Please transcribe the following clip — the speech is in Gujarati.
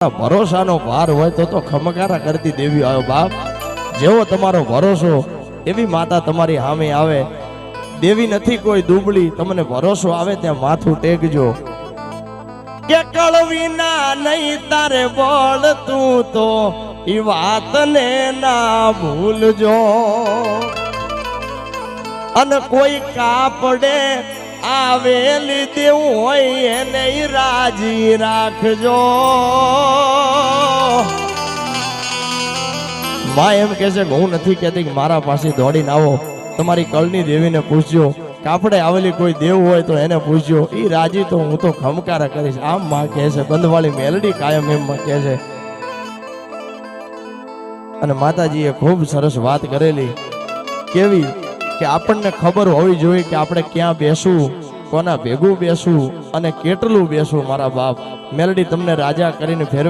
ભરોસાનો ભાર હોય તો ખમકારા કરતી દેવી આવ્યો બાપ. જેવો તમારો ભરોસો એવી માતા તમારી સામે આવે. દેવી નથી કોઈ દુબળી, તમને ભરોસો આવે ત્યાં માથું ટેકજો. કે કળવી ના નહીં તારે બોલ તું તો ઈ વાતને ના ભૂલજો. અને કોઈ કાપડે આવેલી દેવું હોય એને રાજી રાખજો. માં એમ કે છે કે હું નથી કહેતી કે મારા પાસે દોડીને આવો, તમારી કળની દેવીને પૂછજો. કાપડે આવેલી કોઈ દેવ હોય તો એને પૂછજો, એ રાજી તો હું તો ખમકારા કરીશ. આમ માં કહે છે, બંધવાળી મેલડી કાયમ એમ કહે છે. અને માતાજીએ ખૂબ સરસ વાત કરેલી. કેવી કે આપણને ખબર હોવી જોઈએ કે આપણે ક્યાં બેસવું, કોના ભેગું બેસવું અને કેટલું બેસવું. મારા બાપ મેલડી તમને રાજા કરીને ફેરવે.